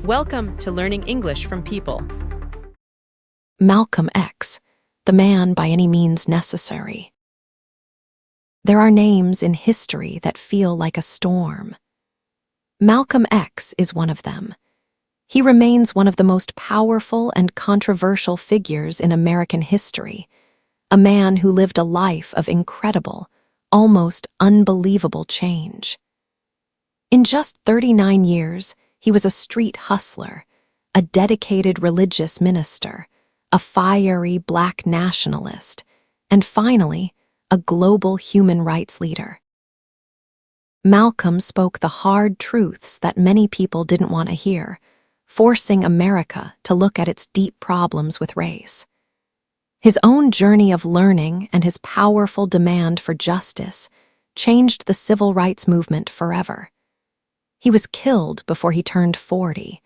Welcome to Learning English from People. Malcolm X, the man by any means necessary. There are names in history that feel like a storm. Malcolm X is one of them. He remains one of the most powerful and controversial figures in American history, a man who lived a life of incredible, almost unbelievable change. In just 39 years, he was a street hustler, a dedicated religious minister, a fiery black nationalist, and finally, a global human rights leader. Malcolm spoke the hard truths that many people didn't want to hear, forcing America to look at its deep problems with race. His own journey of learning and his powerful demand for justice changed the civil rights movement forever. He was killed before he turned 40,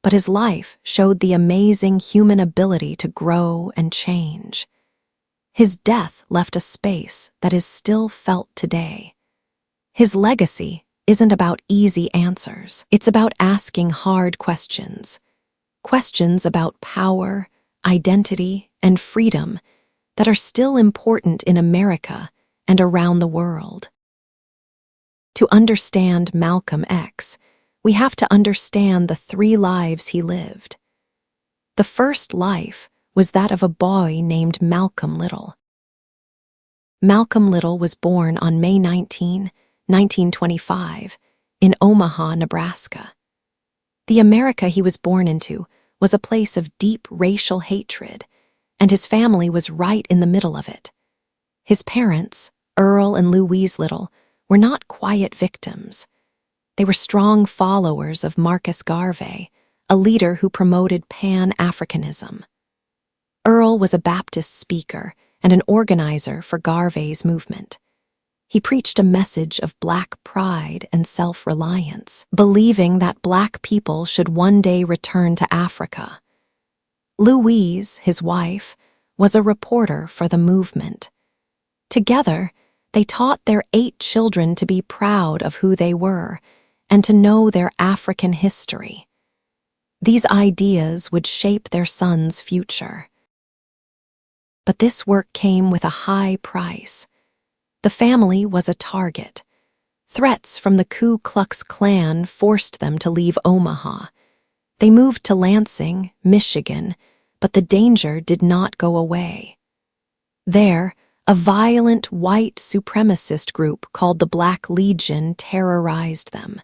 but his life showed the amazing human ability to grow and change. His death left a space that is still felt today. His legacy isn't about easy answers. It's about asking hard questions. Questions about power, identity, and freedom that are still important in America and around the world. To understand Malcolm X, we have to understand the 3 lives he lived. The first life was that of a boy named Malcolm Little. Malcolm Little was born on May 19, 1925, in Omaha, Nebraska. The America he was born into was a place of deep racial hatred, and his family was right in the middle of it. His parents, Earl and Louise Little, were not quiet victims. They were strong followers of Marcus Garvey, a leader who promoted Pan-Africanism. Earl was a Baptist speaker and an organizer for Garvey's movement. He preached a message of Black pride and self-reliance, believing that Black people should one day return to Africa. Louise, his wife, was a reporter for the movement. Together, they taught their 8 children to be proud of who they were and to know their African history. These ideas would shape their sons' future. But this work came with a high price. The family was a target. Threats from the Ku Klux Klan forced them to leave Omaha. They moved to Lansing, Michigan, but the danger did not go away. There, a violent white supremacist group called the Black Legion terrorized them.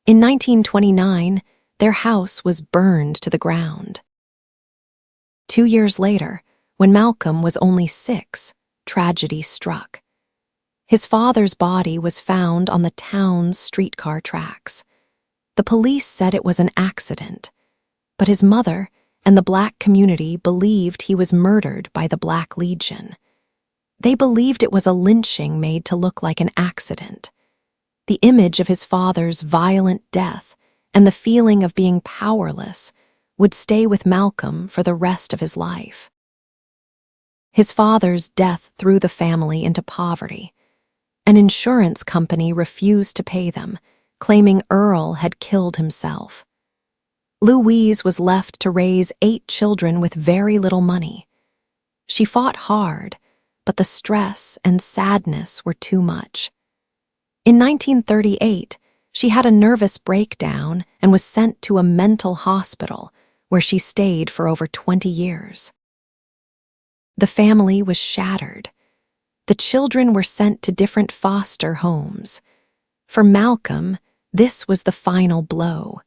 In 1929, their house was burned to the ground. 2 years later, when Malcolm was only 6, tragedy struck. His father's body was found on the town's streetcar tracks. The police said it was an accident, but his mother and the Black community believed he was murdered by the Black Legion. They believed it was a lynching made to look like an accident. The image of his father's violent death and the feeling of being powerless would stay with Malcolm for the rest of his life. His father's death threw the family into poverty. An insurance company refused to pay them, claiming Earl had killed himself. Louise was left to raise 8 children with very little money. She fought hard, but the stress and sadness were too much. In 1938, she had a nervous breakdown and was sent to a mental hospital where she stayed for over 20 years. The family was shattered. The children were sent to different foster homes. For Malcolm, this was the final blow.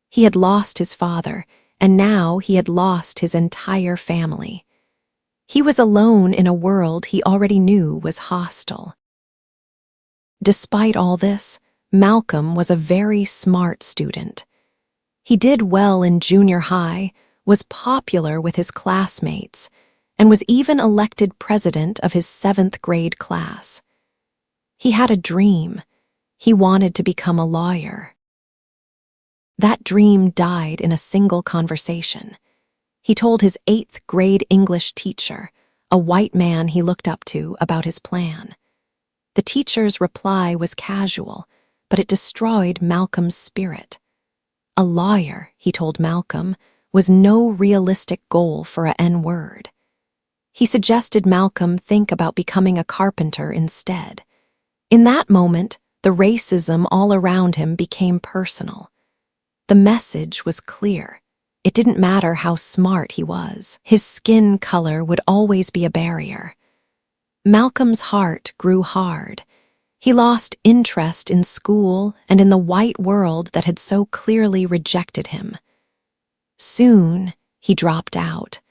He had lost his father, and now he had lost his entire family. He was alone in a world he already knew was hostile. Despite all this, Malcolm was a very smart student. He did well in junior high, was popular with his classmates, and was even elected president of his 7th grade class. He had a dream. He wanted to become a lawyer. That dream died in a single conversation. He told his 8th grade English teacher, a white man he looked up to, about his plan. The teacher's reply was casual, but it destroyed Malcolm's spirit. A lawyer, he told Malcolm, was no realistic goal for a N-word. He suggested Malcolm think about becoming a carpenter instead. In that moment, the racism all around him became personal. The message was clear. It didn't matter how smart he was. His skin color would always be a barrier. Malcolm's heart grew hard. He lost interest in school and in the white world that had so clearly rejected him. Soon, he dropped out.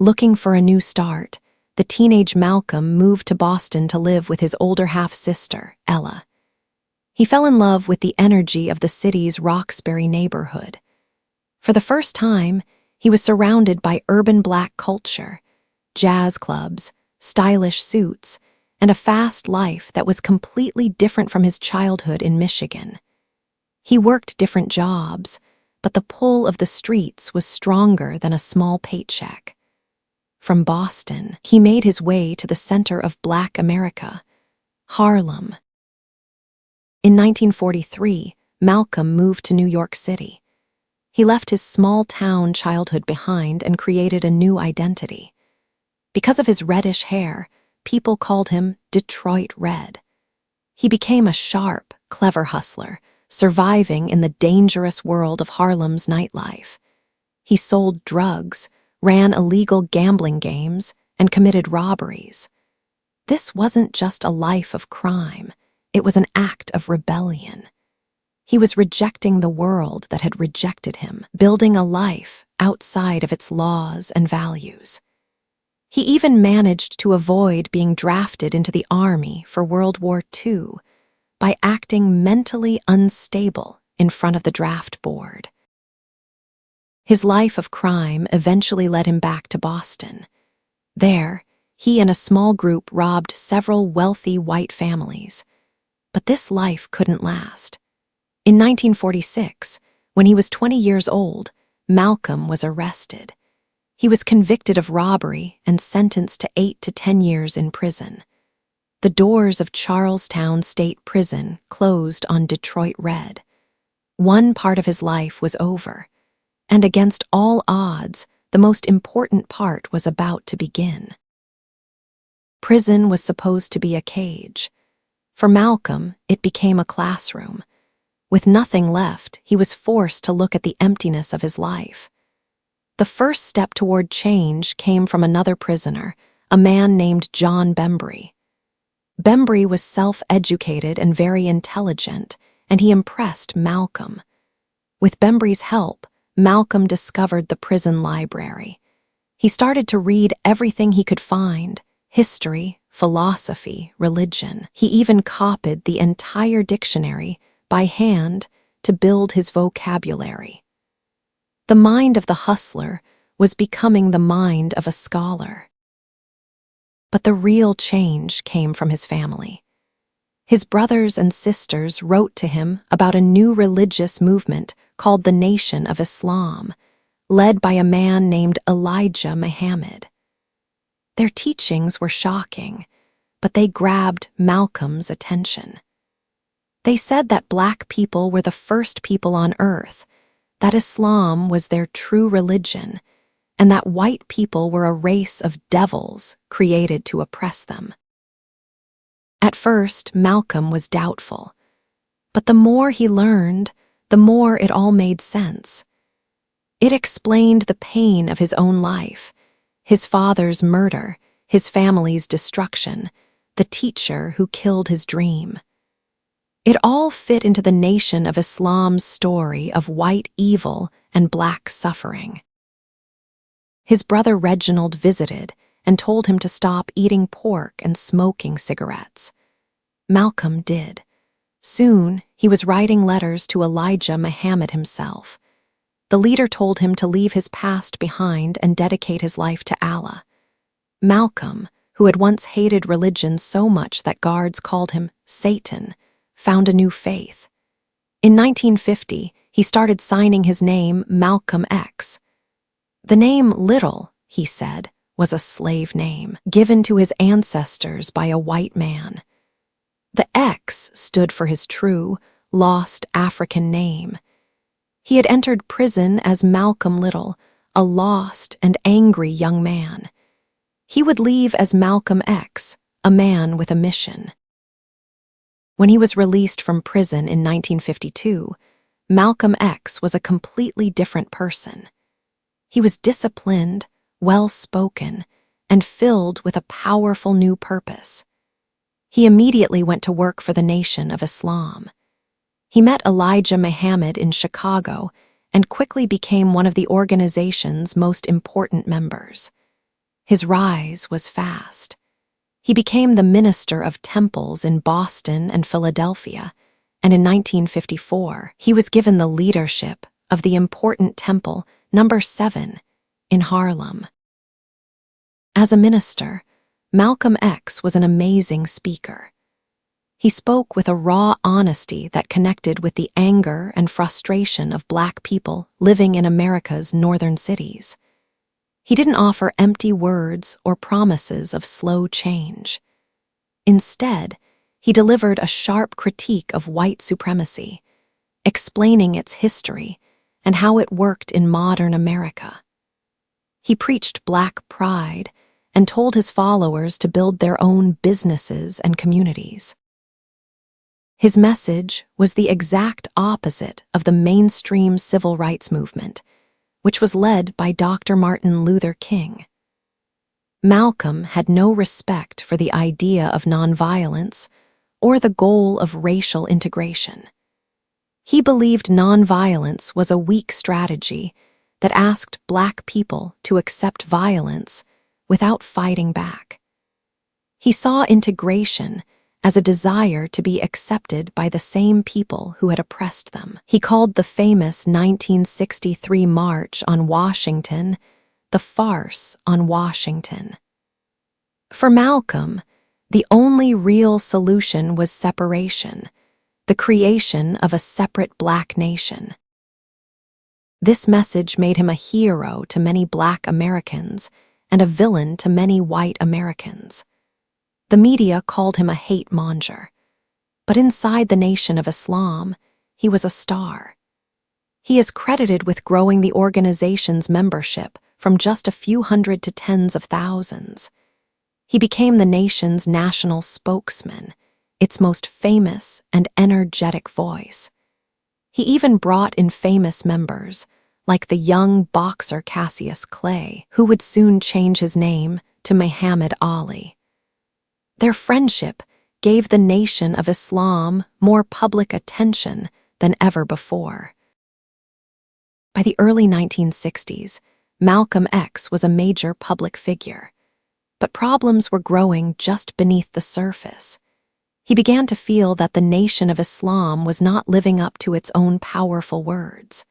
Looking for a new start, the teenage Malcolm moved to Boston to live with his older half-sister, Ella. He fell in love with the energy of the city's Roxbury neighborhood. For the first time, he was surrounded by urban black culture, jazz clubs, stylish suits, and a fast life that was completely different from his childhood in Michigan. He worked different jobs, but the pull of the streets was stronger than a small paycheck. From Boston, he made his way to the center of Black America, Harlem. In 1943, Malcolm moved to New York City. He left his small-town childhood behind and created a new identity. Because of his reddish hair, people called him Detroit Red. He became a sharp, clever hustler, surviving in the dangerous world of Harlem's nightlife. He sold drugs, ran illegal gambling games, and committed robberies. This wasn't just a life of crime, it was an act of rebellion. He was rejecting the world that had rejected him, building a life outside of its laws and values. He even managed to avoid being drafted into the army for World War II by acting mentally unstable in front of the draft board. His life of crime eventually led him back to Boston. There, he and a small group robbed several wealthy white families. But this life couldn't last. In 1946, when he was 20 years old, Malcolm was arrested. He was convicted of robbery and sentenced to 8 to 10 years in prison. The doors of Charlestown State Prison closed on Detroit Red. One part of his life was over. And against all odds, the most important part was about to begin. Prison was supposed to be a cage. For Malcolm, it became a classroom. With nothing left, he was forced to look at the emptiness of his life. The first step toward change came from another prisoner, a man named John Bembry. Bembry was self-educated and very intelligent, and he impressed Malcolm. With Bembry's help, Malcolm discovered the prison library. He started to read everything he could find: history, philosophy, religion. He even copied the entire dictionary by hand to build his vocabulary. The mind of the hustler was becoming the mind of a scholar. But the real change came from his family. His brothers and sisters wrote to him about a new religious movement called the Nation of Islam, led by a man named Elijah Muhammad. Their teachings were shocking, but they grabbed Malcolm's attention. They said that black people were the first people on earth, that Islam was their true religion, and that white people were a race of devils created to oppress them. At first, Malcolm was doubtful, but the more he learned, the more it all made sense. It explained the pain of his own life, his father's murder, his family's destruction, the teacher who killed his dream. It all fit into the Nation of Islam's story of white evil and black suffering. His brother Reginald visited and told him to stop eating pork and smoking cigarettes. Malcolm did. Soon, he was writing letters to Elijah Muhammad himself. The leader told him to leave his past behind and dedicate his life to Allah. Malcolm, who had once hated religion so much that guards called him Satan, found a new faith. In 1950, he started signing his name Malcolm X. The name Little, he said, was a slave name given to his ancestors by a white man. The X stood for his true, lost African name. He had entered prison as Malcolm Little, a lost and angry young man. He would leave as Malcolm X, a man with a mission. When he was released from prison in 1952, Malcolm X was a completely different person. He was disciplined, well-spoken, and filled with a powerful new purpose. He immediately went to work for the Nation of Islam. He met Elijah Muhammad in Chicago and quickly became one of the organization's most important members. His rise was fast. He became the minister of temples in Boston and Philadelphia, and in 1954, he was given the leadership of the important temple number 7 in Harlem. As a minister, Malcolm X was an amazing speaker. He spoke with a raw honesty that connected with the anger and frustration of Black people living in America's northern cities. He didn't offer empty words or promises of slow change. Instead, he delivered a sharp critique of white supremacy, explaining its history and how it worked in modern America. He preached Black pride and told his followers to build their own businesses and communities. His message was the exact opposite of the mainstream civil rights movement, which was led by Dr. Martin Luther King. Malcolm had no respect for the idea of nonviolence or the goal of racial integration. He believed nonviolence was a weak strategy that asked Black people to accept violence without fighting back. He saw integration as a desire to be accepted by the same people who had oppressed them. He called the famous 1963 March on Washington the farce on Washington. For Malcolm, the only real solution was separation, the creation of a separate Black nation. This message made him a hero to many Black Americans and a villain to many white Americans. The media called him a hate monger, but inside the Nation of Islam, he was a star. He is credited with growing the organization's membership from just a few hundred to tens of thousands. He became the nation's national spokesman, its most famous and energetic voice. He even brought in famous members, like the young boxer Cassius Clay, who would soon change his name to Muhammad Ali. Their friendship gave the Nation of Islam more public attention than ever before. By the early 1960s, Malcolm X was a major public figure, but problems were growing just beneath the surface. He began to feel that the Nation of Islam was not living up to its own powerful words.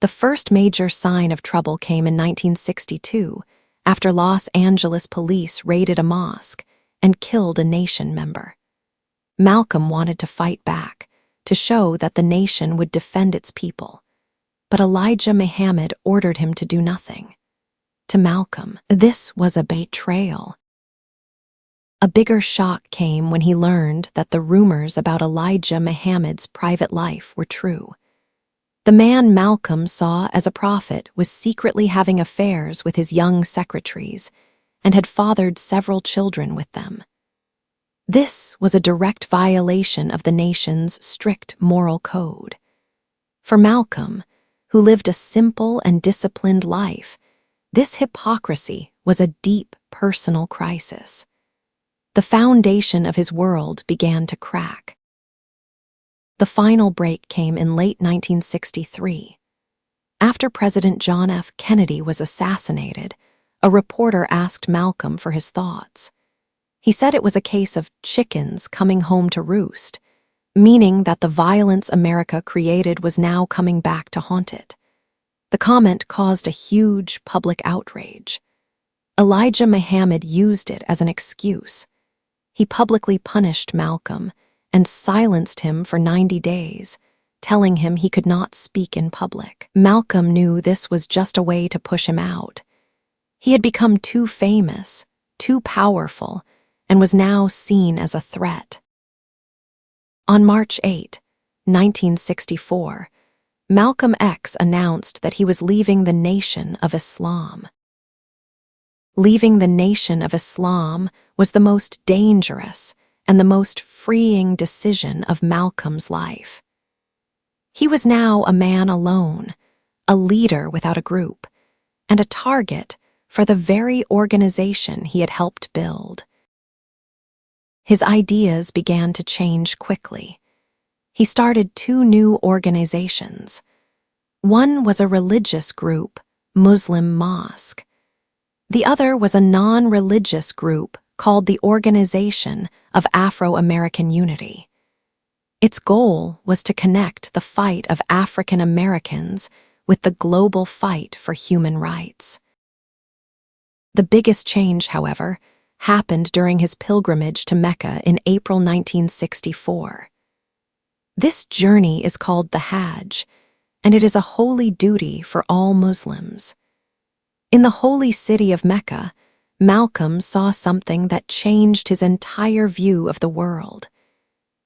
The first major sign of trouble came in 1962, after Los Angeles police raided a mosque and killed a Nation member. Malcolm wanted to fight back, to show that the nation would defend its people, but Elijah Muhammad ordered him to do nothing. To Malcolm, this was a betrayal. A bigger shock came when he learned that the rumors about Elijah Muhammad's private life were true. The man Malcolm saw as a prophet was secretly having affairs with his young secretaries and had fathered several children with them. This was a direct violation of the nation's strict moral code. For Malcolm, who lived a simple and disciplined life, this hypocrisy was a deep personal crisis. The foundation of his world began to crack. The final break came in late 1963. After President John F. Kennedy was assassinated, a reporter asked Malcolm for his thoughts. He said it was a case of chickens coming home to roost, meaning that the violence America created was now coming back to haunt it. The comment caused a huge public outrage. Elijah Muhammad used it as an excuse. He publicly punished Malcolm and silenced him for 90 days, telling him he could not speak in public. Malcolm knew this was just a way to push him out. He had become too famous, too powerful, and was now seen as a threat. On March 8, 1964, Malcolm X announced that he was leaving the Nation of Islam. Leaving the Nation of Islam was the most dangerous and the most freeing decision of Malcolm's life. He was now a man alone, a leader without a group, and a target for the very organization he had helped build. His ideas began to change quickly. He started 2 new organizations. One was a religious group, Muslim Mosque. The other was a non-religious group called the Organization of Afro-American Unity. Its goal was to connect the fight of African Americans with the global fight for human rights. The biggest change, however, happened during his pilgrimage to Mecca in April 1964. This journey is called the Hajj, and it is a holy duty for all Muslims. In the holy city of Mecca, Malcolm saw something that changed his entire view of the world.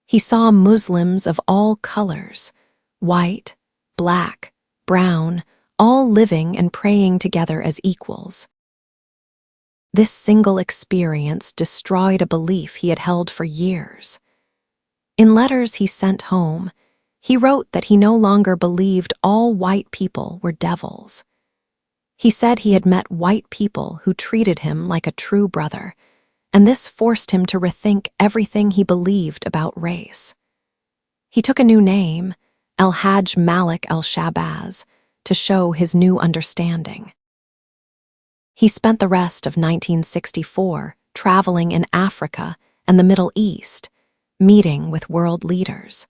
He saw Muslims of all colors, white, black, brown, all living and praying together as equals. This single experience destroyed a belief he had held for years. In letters he sent home, he wrote that he no longer believed all white people were devils. He said he had met white people who treated him like a true brother, and this forced him to rethink everything he believed about race. He took a new name, El-Hajj Malik el-Shabazz, to show his new understanding. He spent the rest of 1964 traveling in Africa and the Middle East, meeting with world leaders.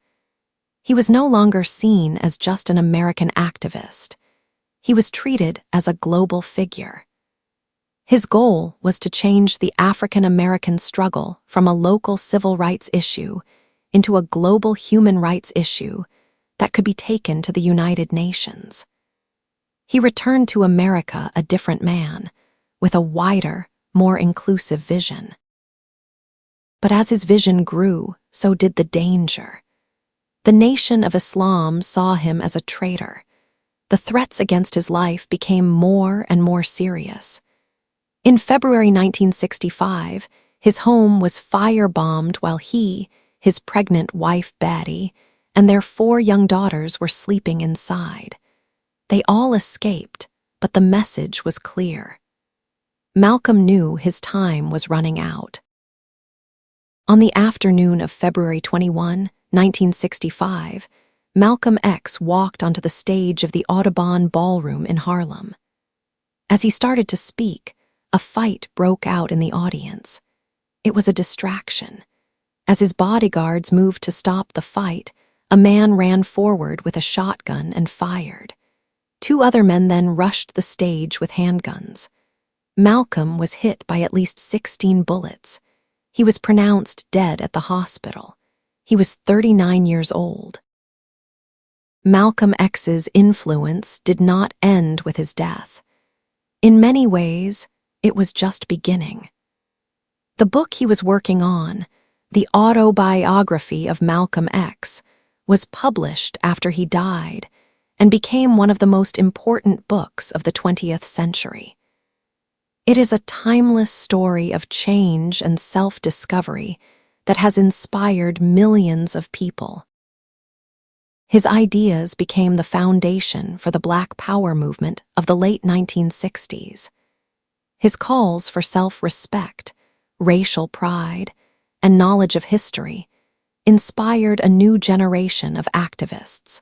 He was no longer seen as just an American activist. He was treated as a global figure. His goal was to change the African American struggle from a local civil rights issue into a global human rights issue that could be taken to the United Nations. He returned to America a different man, with a wider, more inclusive vision. But as his vision grew, so did the danger. The Nation of Islam saw him as a traitor. The threats against his life became more and more serious. In February 1965, his home was firebombed while he, his pregnant wife Betty, and their 4 young daughters were sleeping inside. They all escaped, but the message was clear. Malcolm knew his time was running out. On the afternoon of February 21, 1965, Malcolm X walked onto the stage of the Audubon Ballroom in Harlem. As he started to speak, a fight broke out in the audience. It was a distraction. As his bodyguards moved to stop the fight, a man ran forward with a shotgun and fired. 2 other men then rushed the stage with handguns. Malcolm was hit by at least 16 bullets. He was pronounced dead at the hospital. He was 39 years old. Malcolm X's influence did not end with his death. In many ways, it was just beginning. The book he was working on, The Autobiography of Malcolm X, was published after he died and became one of the most important books of the 20th century. It is a timeless story of change and self-discovery that has inspired millions of people. His ideas became the foundation for the Black Power movement of the late 1960s. His calls for self-respect, racial pride, and knowledge of history inspired a new generation of activists.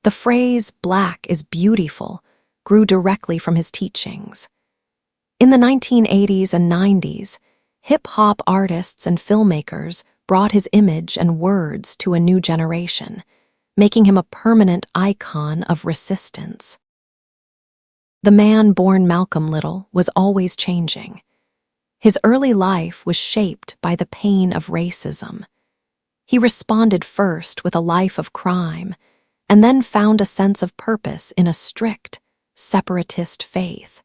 The phrase "Black is beautiful" grew directly from his teachings. In the 1980s and 90s, hip-hop artists and filmmakers brought his image and words to a new generation, making him a permanent icon of resistance. The man born Malcolm Little was always changing. His early life was shaped by the pain of racism. He responded first with a life of crime, and then found a sense of purpose in a strict, separatist faith.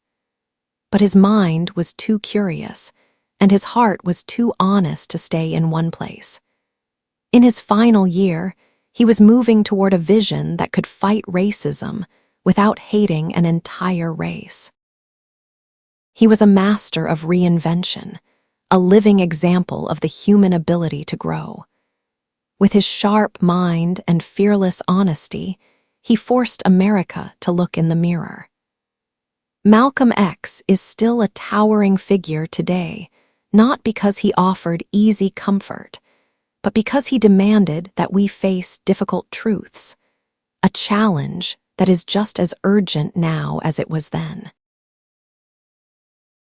But his mind was too curious, and his heart was too honest to stay in one place. In his final year, He was moving toward a vision that could fight racism without hating an entire race. He was a master of reinvention, a living example of the human ability to grow. With his sharp mind and fearless honesty, he forced America to look in the mirror. Malcolm X is still a towering figure today, not because he offered easy comfort, but because he demanded that we face difficult truths, a challenge that is just as urgent now as it was then.